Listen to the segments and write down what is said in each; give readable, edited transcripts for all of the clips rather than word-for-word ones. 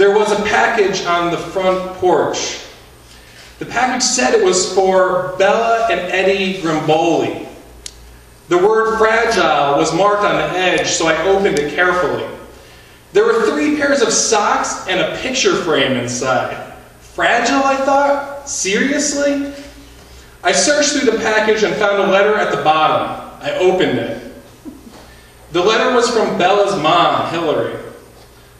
there was a package on the front porch. The package said it was for Bella and Eddie Grimboli. The word fragile was marked on the edge, so I opened it carefully. There were 3 pairs of socks and a picture frame inside. Fragile, I thought? Seriously? I searched through the package and found a letter at the bottom. I opened it. The letter was from Bella's mom, Hillary.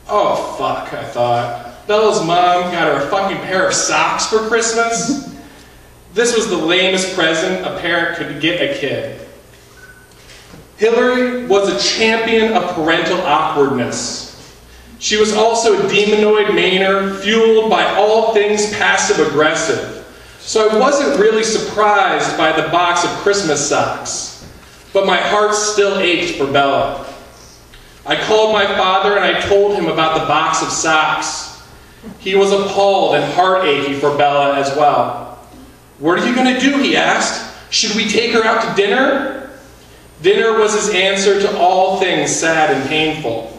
Oh, fuck, I thought. Bella's mom got her a fucking pair of socks for Christmas? This was the lamest present a parent could get a kid. Hillary was a champion of parental awkwardness. She was also a demonoid maner, fueled by all things passive-aggressive. So I wasn't really surprised by the box of Christmas socks, but my heart still ached for Bella. I called my father and I told him about the box of socks. He was appalled and heart-achy for Bella as well. What are you going to do, he asked. Should we take her out to dinner? Dinner was his answer to all things sad and painful.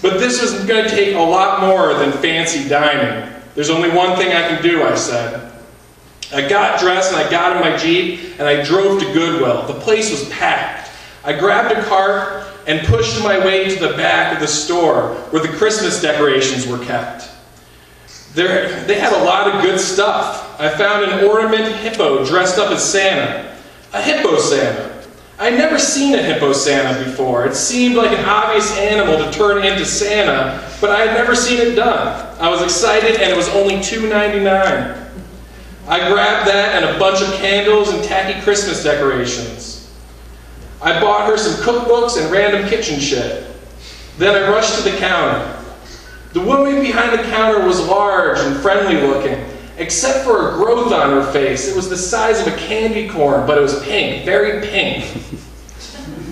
But this was going to take a lot more than fancy dining. There's only one thing I can do, I said. I got dressed and I got in my Jeep and I drove to Goodwill. The place was packed. I grabbed a cart and pushed my way to the back of the store where the Christmas decorations were kept. They had a lot of good stuff. I found an ornament hippo dressed up as Santa. A hippo Santa. I'd never seen a hippo Santa before. It seemed like an obvious animal to turn into Santa, but I had never seen it done. I was excited and it was only $2.99. I grabbed that and a bunch of candles and tacky Christmas decorations. I bought her some cookbooks and random kitchen shit. Then I rushed to the counter. The woman behind the counter was large and friendly looking, except for a growth on her face. It was the size of a candy corn, but it was pink, very pink.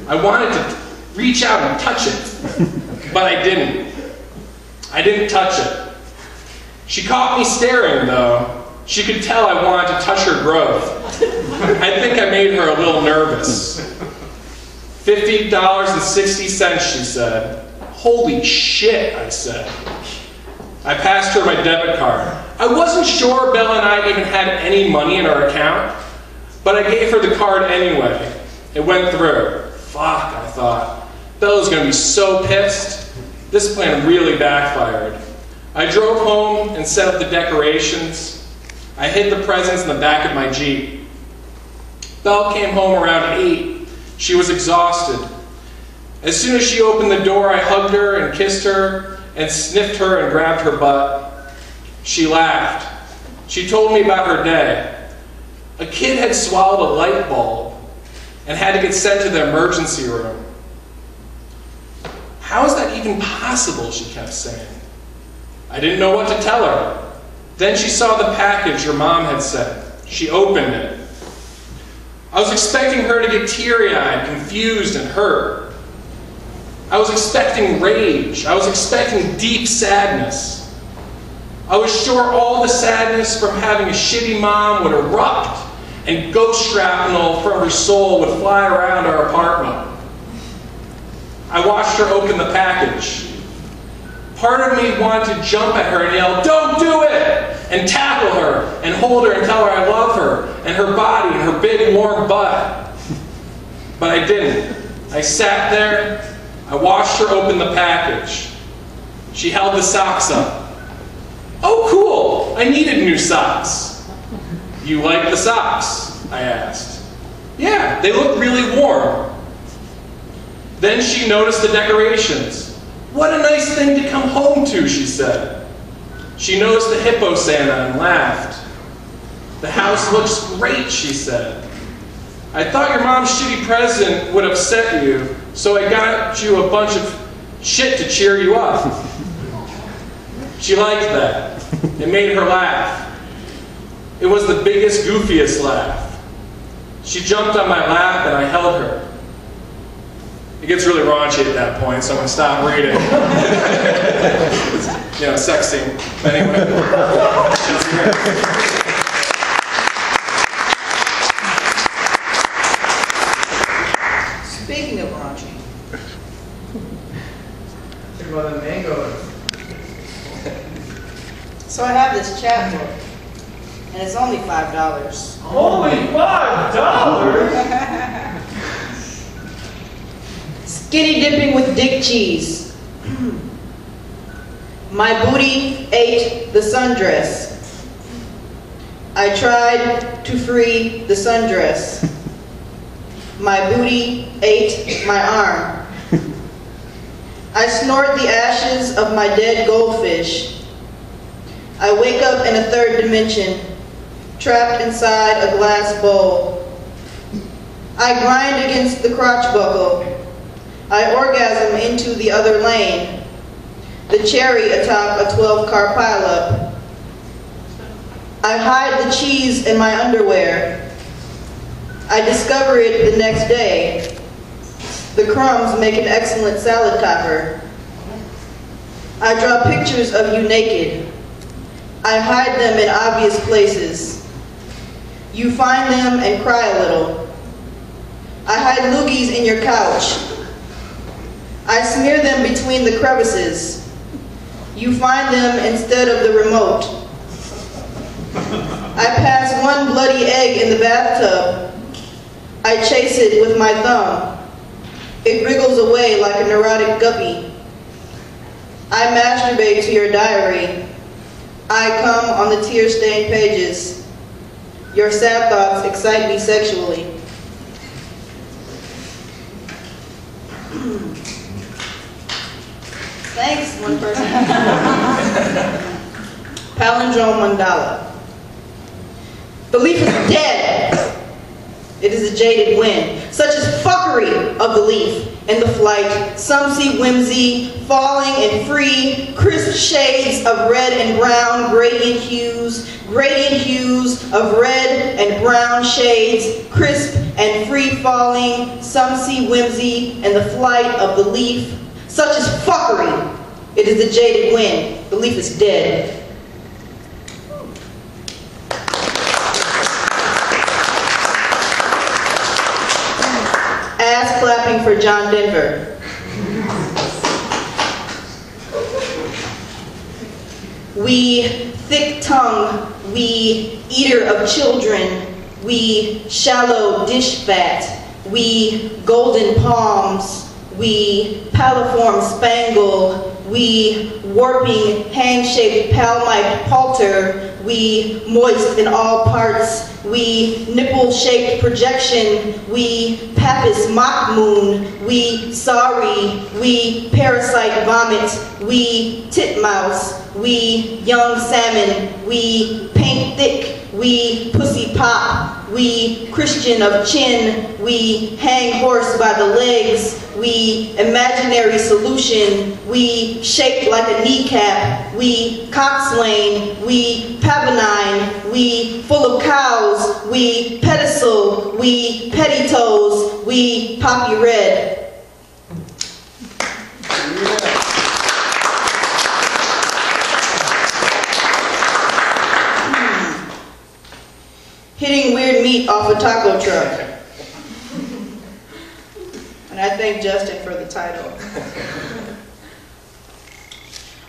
I wanted to reach out and touch it, but I didn't. I didn't touch it. She caught me staring, though. She could tell I wanted to touch her growth. I think I made her a little nervous. $50.60, she said. Holy shit, I said. I passed her my debit card. I wasn't sure Bella and I even had any money in our account, but I gave her the card anyway. It went through. Fuck, I thought. Bella's gonna be so pissed. This plan really backfired. I drove home and set up the decorations. I hid the presents in the back of my Jeep. Belle came home around 8. She was exhausted. As soon as she opened the door, I hugged her and kissed her and sniffed her and grabbed her butt. She laughed. She told me about her day. A kid had swallowed a light bulb and had to get sent to the emergency room. How is that even possible, she kept saying. I didn't know what to tell her. Then she saw the package her mom had sent. She opened it. I was expecting her to get teary-eyed, confused, and hurt. I was expecting rage. I was expecting deep sadness. I was sure all the sadness from having a shitty mom would erupt and ghost shrapnel from her soul would fly around our apartment. I watched her open the package. Part of me wanted to jump at her and yell, "Don't do it!" and tackle her and hold her and tell her I love her and her body and her big warm butt. But I didn't. I sat there. I watched her open the package. She held the socks up. Oh, cool! I needed new socks. You like the socks? I asked. Yeah, they look really warm. Then she noticed the decorations. What a nice thing to come home to, she said. She noticed the hippo Santa and laughed. The house looks great, she said. I thought your mom's shitty present would upset you, so I got you a bunch of shit to cheer you up. She liked that. It made her laugh. It was the biggest, goofiest laugh. She jumped on my lap and I held her. It gets really raunchy at that point, so I'm going to stop reading. It's, you know, sex scene. Anyway. Speaking of raunchy. Think about the mango. this chapbook, and it's only $5. Only $5? Skinny dipping with dick cheese. My booty ate the sundress. I tried to free the sundress. My booty ate my arm. I snort the ashes of my dead goldfish. I wake up in a third dimension, trapped inside a glass bowl. I grind against the crotch buckle. I orgasm into the other lane, the cherry atop a 12-car pileup. I hide the cheese in my underwear. I discover it the next day. The crumbs make an excellent salad topper. I draw pictures of you naked. I hide them in obvious places. You find them and cry a little. I hide loogies in your couch. I smear them between the crevices. You find them instead of the remote. I pass one bloody egg in the bathtub. I chase it with my thumb. It wriggles away like a neurotic guppy. I masturbate to your diary. I come on the tear-stained pages. Your sad thoughts excite me sexually. Thanks, one person. Palindrome mandala. The leaf is dead. It is a jaded wind. Such is fuckery of the leaf and the flight. Some see whimsy, falling in free, crisp shades of red and brown, gradient hues of red and brown shades, crisp and free falling. Some see whimsy and the flight of the leaf. Such is fuckery. It is the jaded wind. The leaf is dead. Ass clapping for John Denver. We thick tongue, we eater of children, we shallow dish fat, we golden palms, we paliform spangle, we warping hand-shaped palmite palter, we moist in all parts, we nipple-shaped projection, we pappus mock moon, we sorry, we parasite vomit, we titmouse, we young salmon, we paint thick, we pussy pop, we Christian of chin, we hang horse by the legs, we imaginary solution, we shaped like a kneecap, we coxswain, we pavonine, we full of cows, we pedestal, we petty toes, we poppy red. Hitting weird meat off a taco truck. And I thank Justin for the title.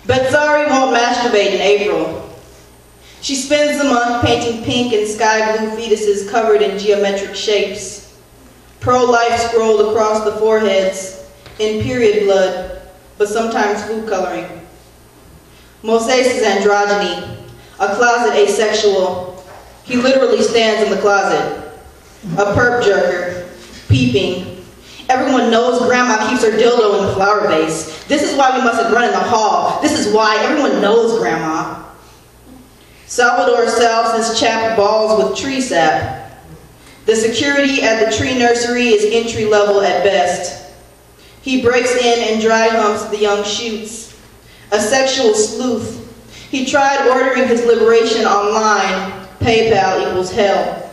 Betzari won't masturbate in April. She spends the month painting pink and sky blue fetuses covered in geometric shapes. Pro-life scrolled across the foreheads in period blood, but sometimes food coloring. Moses is androgyny, a closet asexual. He literally stands in the closet, a perp jerker, peeping. Everyone knows grandma keeps her dildo in the flower vase. This is why we mustn't run in the hall. This is why everyone knows grandma. Salvador salves his chapped balls with tree sap. The security at the tree nursery is entry level at best. He breaks in and dry humps the young shoots. A sexual sleuth. He tried ordering his liberation online. PayPal equals hell.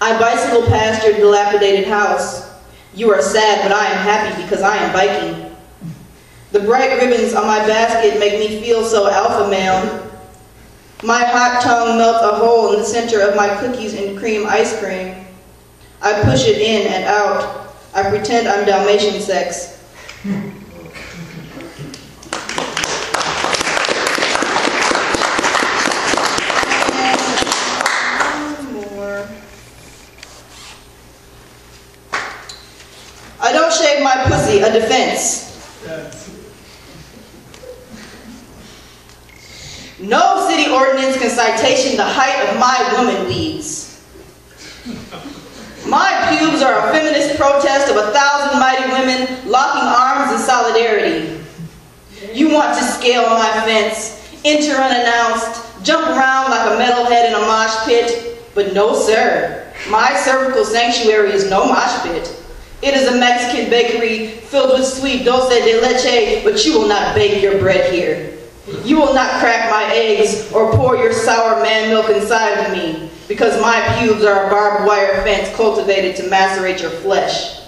I bicycle past your dilapidated house. You are sad, but I am happy because I am biking. The bright ribbons on my basket make me feel so alpha male. My hot tongue melts a hole in the center of my cookies and cream ice cream. I push it in and out. I pretend I'm Dalmatian sex. pussy a defense. No city ordinance can citation the height of my woman weeds. My pubes are a feminist protest of 1,000 mighty women locking arms in solidarity. You want to scale my fence, enter unannounced, jump around like a metalhead in a mosh pit, but no sir, my cervical sanctuary is no mosh pit. It is a Mexican bakery filled with sweet dulce de leche, but you will not bake your bread here. You will not crack my eggs or pour your sour man milk inside of me, because my pubes are a barbed wire fence cultivated to macerate your flesh.